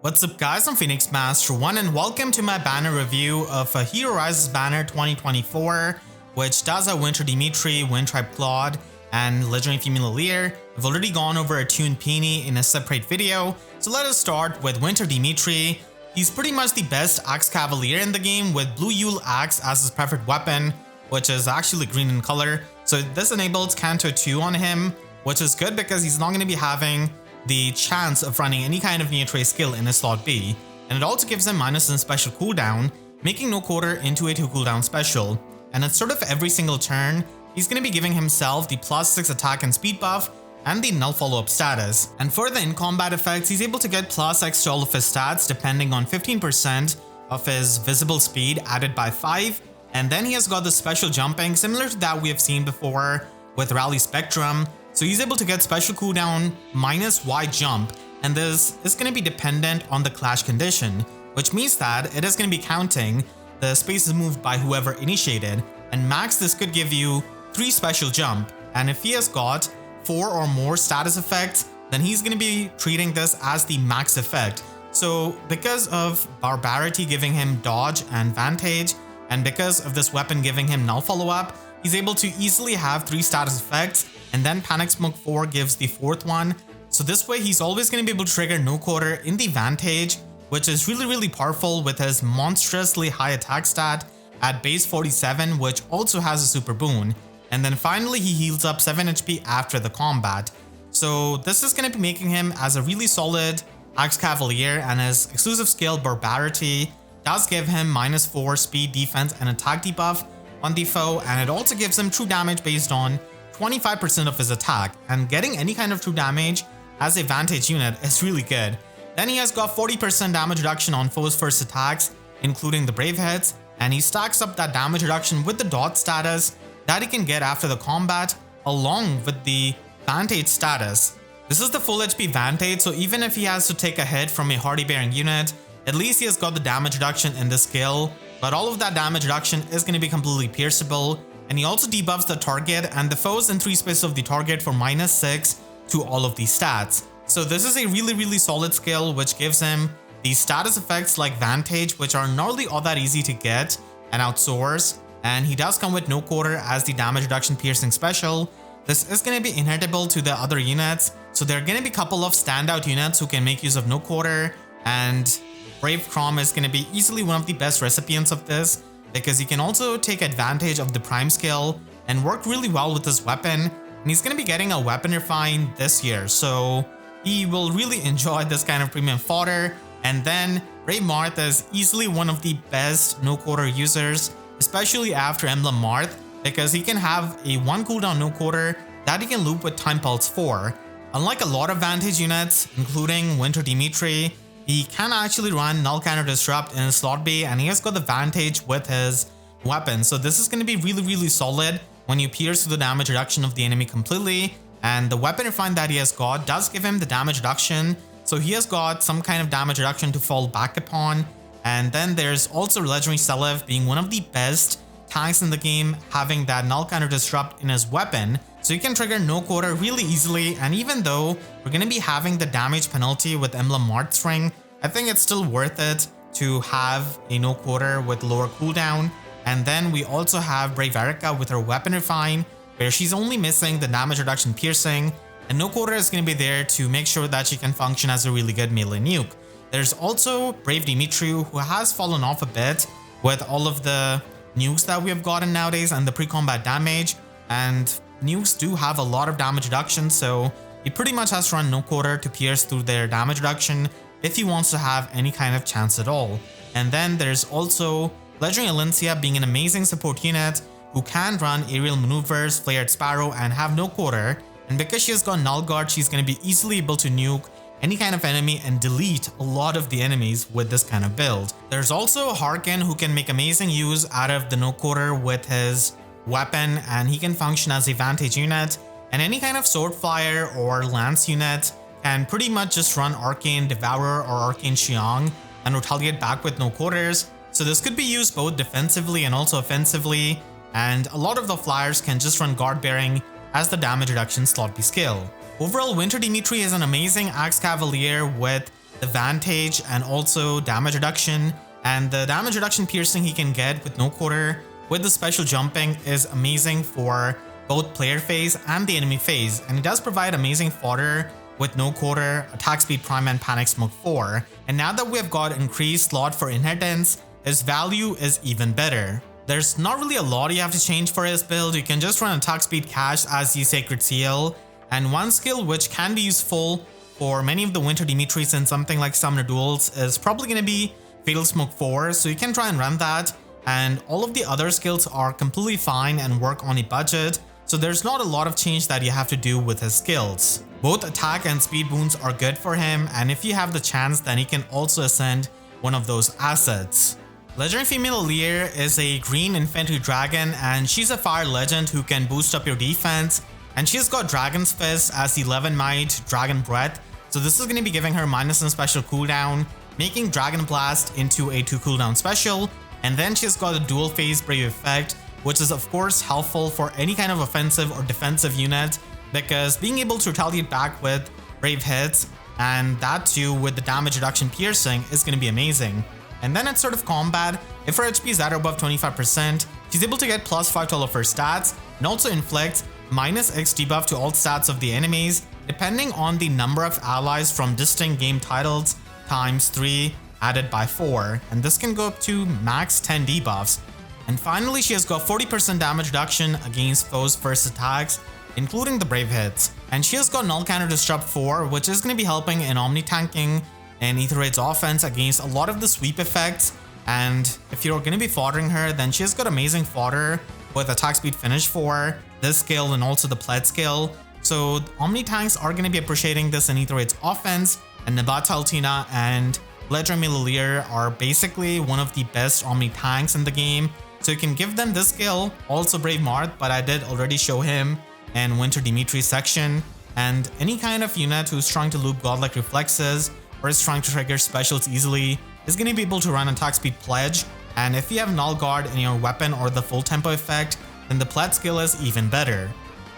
What's up guys, I'm Phoenix Master 1 and welcome to my banner review of Hero Rises Banner 2024, which does have Winter Dimitri, Wind Tribe Claude, and Legendary Female Alear. I've already gone over Attuned Peony in a separate video, so let us start with Winter Dimitri. He's pretty much the best Axe Cavalier in the game with Blue Yule Axe as his preferred weapon, which is actually green in color. So this enables Canto 2 on him, which is good because he's not going to be having the chance of running any kind of Neotrade skill in his slot B, and it also gives him minus in special cooldown, making No Quarter into a 2 cooldown special. And at sort of every single turn, he's going to be giving himself the +6 attack and speed buff and the null follow-up status. And for the in-combat effects, he's able to get +X to all of his stats depending on 15% of his visible speed added by 5, and then he has got the special jumping similar to that we have seen before with Rally Spectrum. So he's able to get special cooldown minus Y jump, and this is going to be dependent on the clash condition, which means that it is going to be counting the spaces moved by whoever initiated, and max this could give you 3 special jump, and if he has got 4 or more status effects, then he's going to be treating this as the max effect. So because of Barbarity giving him dodge and vantage, and because of this weapon giving him null follow-up, he's able to easily have 3 status effects, and then Panic Smoke 4 gives the 4th one. So this way he's always going to be able to trigger No Quarter in the Vantage, which is really powerful with his monstrously high attack stat at base 47, which also has a super boon. And then finally he heals up 7 HP after the combat. So this is going to be making him as a really solid Axe Cavalier, and his exclusive skill Barbarity does give him -4 speed, defense, and attack debuff on the foe, and it also gives him true damage based on 25% of his attack, and getting any kind of true damage as a vantage unit is really good. Then he has got 40% damage reduction on foes' first attacks, including the brave hits, and he stacks up that damage reduction with the dot status that he can get after the combat, along with the vantage status. This is the full HP vantage, so even if he has to take a hit from a hardy bearing unit, at least he has got the damage reduction in this skill, but all of that damage reduction is going to be completely pierceable. And he also debuffs the target and the foes in 3 spaces of the target for -6 to all of these stats. So this is a really solid skill which gives him these status effects like Vantage, which are not really all that easy to get and outsource. And he does come with No Quarter as the damage reduction piercing special. This is going to be inheritable to the other units, so there are going to be a couple of standout units who can make use of No Quarter, and Brave Crom is going to be easily one of the best recipients of this, because he can also take advantage of the Prime skill and work really well with this weapon, and he's going to be getting a weapon refine this year, so he will really enjoy this kind of premium fodder. And then Brave Marth is easily one of the best No Quarter users, especially after Emblem Marth, because he can have a 1 cooldown No Quarter that he can loop with Time Pulse 4. Unlike a lot of Vantage units, including Winter Dimitri, he can actually run Null Counter Disrupt in his slot B, and he has got the Vantage with his weapon. So this is going to be really solid when you pierce through the damage reduction of the enemy completely. And the weapon refine that he has got does give him the damage reduction, so he has got some kind of damage reduction to fall back upon. And then there's also Legendary Celev being one of the best tanks in the game, having that Null Counter Disrupt in his weapon, so you can trigger No Quarter really easily. And even though we're going to be having the damage penalty with Emblem Marth's ring, I think it's still worth it to have a No Quarter with lower cooldown. And then we also have Brave Erica with her weapon refine, where she's only missing the damage reduction piercing, and No Quarter is going to be there to make sure that she can function as a really good melee nuke. There's also Brave Dimitri, who has fallen off a bit with all of the nukes that we have gotten nowadays and the pre-combat damage, and nukes do have a lot of damage reduction, so he pretty much has to run No Quarter to pierce through their damage reduction if he wants to have any kind of chance at all. And then there's also Legendary Alencia being an amazing support unit who can run aerial maneuvers, Flared Sparrow, and have No Quarter, and because she has got Null Guard, she's going to be easily able to nuke any kind of enemy and delete a lot of the enemies with this kind of build. There's also Harkin, who can make amazing use out of the No Quarter with his weapon, and he can function as a Vantage unit, and any kind of Sword Flyer or Lance unit can pretty much just run Arcane Devourer or Arcane Xiang and retaliate back with No Quarters. So this could be used both defensively and also offensively, and a lot of the flyers can just run Guard Bearing as the damage reduction slot B skill. Overall, Winter Dimitri is an amazing Axe Cavalier with the Vantage, and also damage reduction. And the damage reduction piercing he can get with no quarter with the special jumping is amazing for both player phase and the enemy phase, and it does provide amazing fodder with no quarter, attack speed prime, and panic smoke 4. And now that we have got increased slot for inheritance, his value is even better. There's not really a lot you have to change for his build. You can just run attack speed cache as the Sacred Seal, and one skill which can be useful for many of the Winter Dimitris in something like Summoner Duels is probably going to be Fatal Smoke 4, so you can try and run that, and all of the other skills are completely fine and work on a budget, so there's not a lot of change that you have to do with his skills. Both attack and speed boons are good for him, and if you have the chance, then he can also ascend one of those assets. Legendary female Alear is a green infantry dragon, and she's a fire legend who can boost up your defense, and she's got Dragon's Fist as the 11 Might Dragon Breath, so this is going to be giving her -1 special cooldown, making Dragon Blast into a 2 cooldown special, and then she's got a dual phase Brave effect, which is of course helpful for any kind of offensive or defensive unit, because being able to retaliate back with Brave hits, and that too with the damage reduction piercing, is going to be amazing. And then at start of combat, if her HP is at or above 25%, she's able to get +5 to all of her stats, and also inflicts -X debuff to all stats of the enemies, depending on the number of allies from distinct game titles times 3 added by 4, and this can go up to max 10 debuffs. And finally, she has got 40% damage reduction against foes' first attacks, including the Brave hits. And she has got Null Counter Disrupt 4, which is going to be helping in Omni tanking and Aether Raids offense against a lot of the sweep effects. And if you're going to be foddering her, then she has got amazing fodder with attack speed finish 4, this skill, and also the Pledge skill. So Omni tanks are going to be appreciating this in Aether Raids offense, and Nabata Altina and Legendary Alear are basically one of the best Omni tanks in the game. So you can give them this skill, also Brave Marth, but I did already show him in Winter Dimitri section. And any kind of unit who's trying to loop godlike reflexes or is trying to trigger specials easily is going to be able to run attack speed Pledge. And if you have Null Guard in your weapon or the full tempo effect, then the Pledge skill is even better.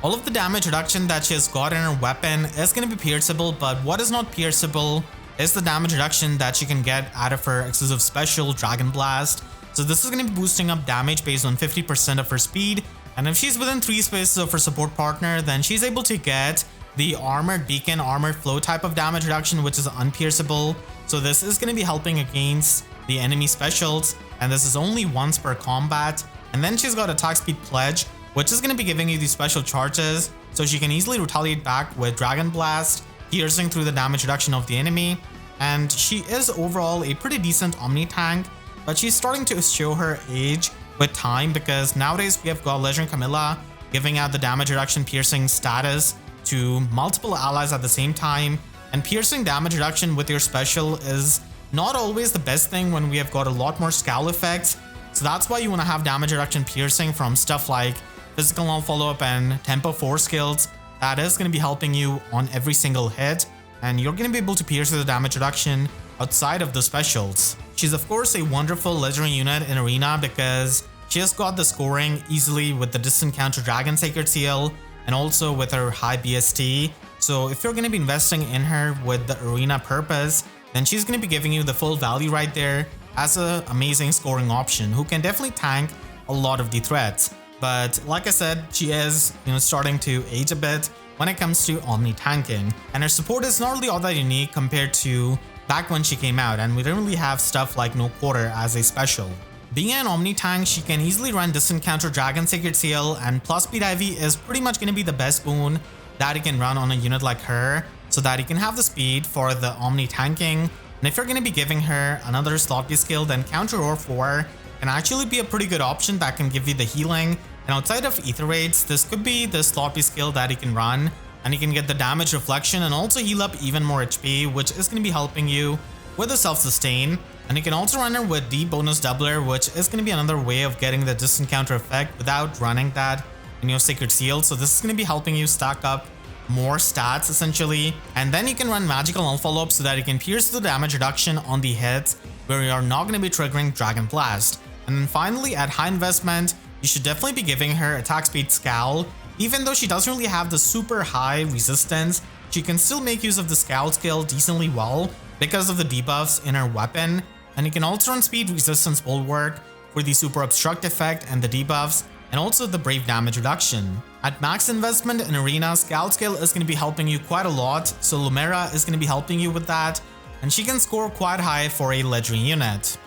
All of the damage reduction that she has got in her weapon is going to be pierceable, but what is not pierceable is the damage reduction that she can get out of her exclusive special Dragon Blast. So this is going to be boosting up damage based on 50% of her speed, and if she's within 3 spaces of her support partner, then she's able to get the Armored Beacon, Armored Flow type of damage reduction, which is unpierceable. So this is going to be helping against the enemy specials, and this is only once per combat. And then she's got Attack Speed Pledge, which is going to be giving you these special charges, so she can easily retaliate back with Dragon Blast, piercing through the damage reduction of the enemy. And she is overall a pretty decent Omni tank, but she's starting to show her age with time, because nowadays we have got Legendary Camilla giving out the damage reduction piercing status to multiple allies at the same time, and piercing damage reduction with your special is not always the best thing when we have got a lot more scowl effects. So that's why you want to have damage reduction piercing from stuff like physical null follow-up and tempo 4 skills. That is going to be helping you on every single hit, and you're going to be able to pierce the damage reduction outside of the specials. She's of course a wonderful legendary unit in Arena because she has got the scoring easily with the Distant Counter Dragon Sacred Seal and also with her high BST. So if you're going to be investing in her with the Arena purpose, then she's going to be giving you the full value right there as an amazing scoring option who can definitely tank a lot of the threats. But like I said, she is starting to age a bit when it comes to Omni tanking, and her support is not really all that unique compared to back when she came out, and we didn't really have stuff like No Quarter as a special. Being an Omni tank, she can easily run Distant Counter Dragon Sacred Seal, and plus speed IV is pretty much going to be the best boon that you can run on a unit like her, so that you can have the speed for the Omni tanking. And if you're going to be giving her another sloppy skill, then Counter Roar 4 can actually be a pretty good option that can give you the healing. And outside of Aether Raids, this could be the sloppy skill that you can run, and you can get the damage reflection and also heal up even more HP, which is going to be helping you with the self-sustain. And you can also run her with the bonus doubler, which is going to be another way of getting the distant counter effect without running that in your Sacred Seal. So this is going to be helping you stack up more stats essentially. And then you can run magical null follow-up so that you can pierce the damage reduction on the hits where you are not going to be triggering Dragon Blast. And then finally, at high investment, you should definitely be giving her attack speed Scowl. Even though she doesn't really have the super high resistance, she can still make use of the Scowl skill decently well, because of the debuffs in her weapon, and you can also run Speed Resistance Bulwark for the Super Obstruct effect and the debuffs, and also the Brave damage reduction. At max investment in Arena, Scout Skill is going to be helping you quite a lot, so Lumera is going to be helping you with that, and she can score quite high for a legendary unit.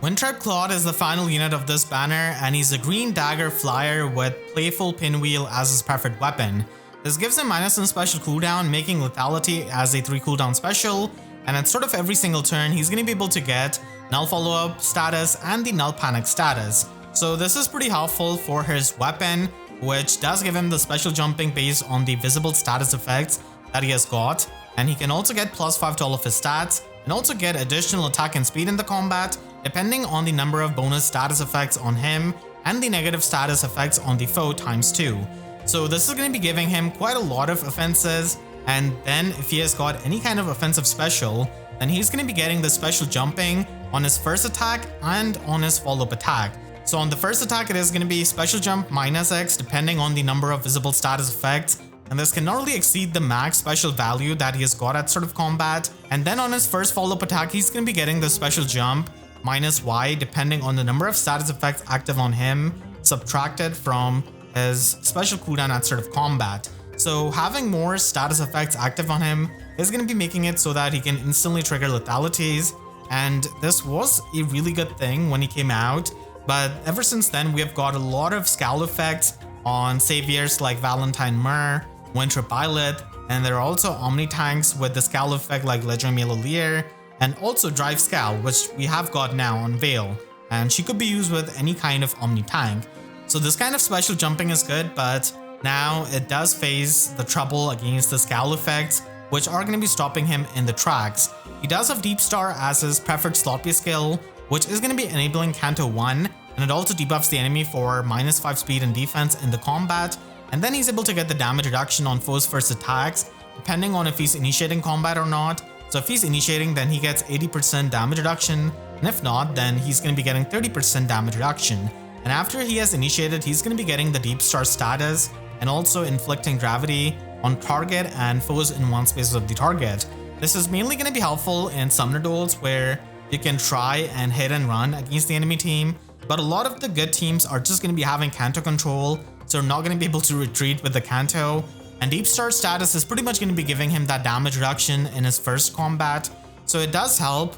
Windtribe Claude is the final unit of this banner, and he's a green dagger flyer with Playful Pinwheel as his preferred weapon. This gives him minus in special cooldown, making lethality as a 3 cooldown special, and at sort of every single turn he's going to be able to get Null Follow-Up status and the Null Panic status. So this is pretty helpful for his weapon, which does give him the special jumping based on the visible status effects that he has got, and he can also get +5 to all of his stats, and also get additional attack and speed in the combat, depending on the number of bonus status effects on him and the negative status effects on the foe ×2. So this is going to be giving him quite a lot of offenses, and then if he has got any kind of offensive special, then he's going to be getting the special jumping on his first attack and on his follow-up attack. So on the first attack it is going to be special jump -X depending on the number of visible status effects, and this can not really exceed the max special value that he has got at sort of combat. And then on his first follow-up attack he's going to be getting the special jump -Y depending on the number of status effects active on him, subtracted from his special cooldown at sort of combat. So having more status effects active on him is going to be making it so that he can instantly trigger lethalities, and this was a really good thing when he came out, but ever since then we have got a lot of scowl effects on saviors like Valentine Myrrh, Winter Pilot, and there are also Omni tanks with the scowl effect like legendary Alear, and also Drive Scowl, which we have got now on Veil, and she could be used with any kind of Omni tank. So this kind of special jumping is good, but now it does face the trouble against the scowl effects, which are going to be stopping him in the tracks. He does have Deep Star as his preferred slot play skill, which is going to be enabling Canto 1, and it also debuffs the enemy for -5 speed and defense in the combat, and then he's able to get the damage reduction on foes' first attacks, depending on if he's initiating combat or not. So if he's initiating, then he gets 80% damage reduction, and if not, then he's going to be getting 30% damage reduction. And after he has initiated, he's going to be getting the Deep Star status, and also inflicting gravity on target and foes in one space of the target. This is mainly going to be helpful in summoner duels where you can try and hit and run against the enemy team, but a lot of the good teams are just going to be having Canto control, so they're not going to be able to retreat with the Canto, and Deep Star status is pretty much going to be giving him that damage reduction in his first combat, so it does help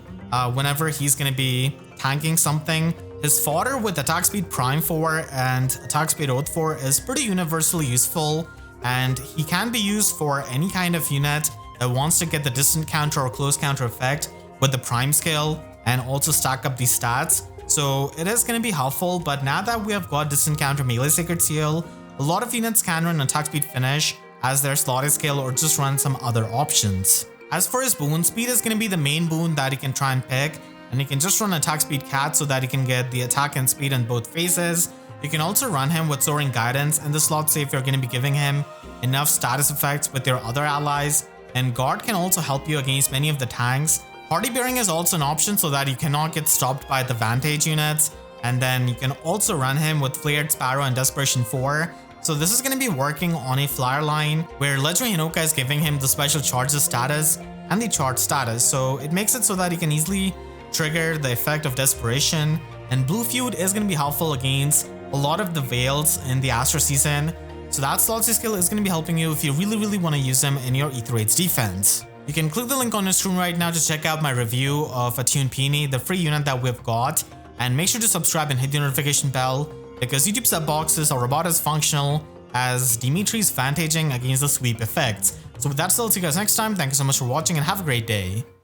whenever he's going to be tanking something. His fodder with attack speed prime 4 and attack speed oath 4 is pretty universally useful, and he can be used for any kind of unit that wants to get the distant counter or close counter effect with the prime skill and also stack up these stats. So it is going to be helpful, but now that we have got distant counter melee secret seal, a lot of units can run attack speed finish as their slotted skill or just run some other options. As for his boon, speed is going to be the main boon that he can try and pick, and he can just run attack speed cat so that he can get the attack and speed in both phases. You can also run him with soaring guidance, and the slot safe you're going to be giving him enough status effects with your other allies, and guard can also help you against many of the tanks. Hardy bearing is also an option so that you cannot get stopped by the vantage units, and then you can also run him with flared sparrow and desperation 4. So this is going to be working on a flyer line where legendary Hinoka is giving him the special charges status and the charge status, so it makes it so that he can easily trigger the effect of desperation, and blue feud is going to be helpful against a lot of the Veils in the Azure season, so that slot skill is going to be helping you if you really want to use them in your Aether Raids defense. You can click the link on your screen right now to check out my review of Attuned Peony, the free unit that we've got, and make sure to subscribe and hit the notification bell because YouTube sub boxes are about as functional as Dimitri's vantaging against the sweep effects. So with that, I'll see you guys next time. Thank you so much for watching and have a great day.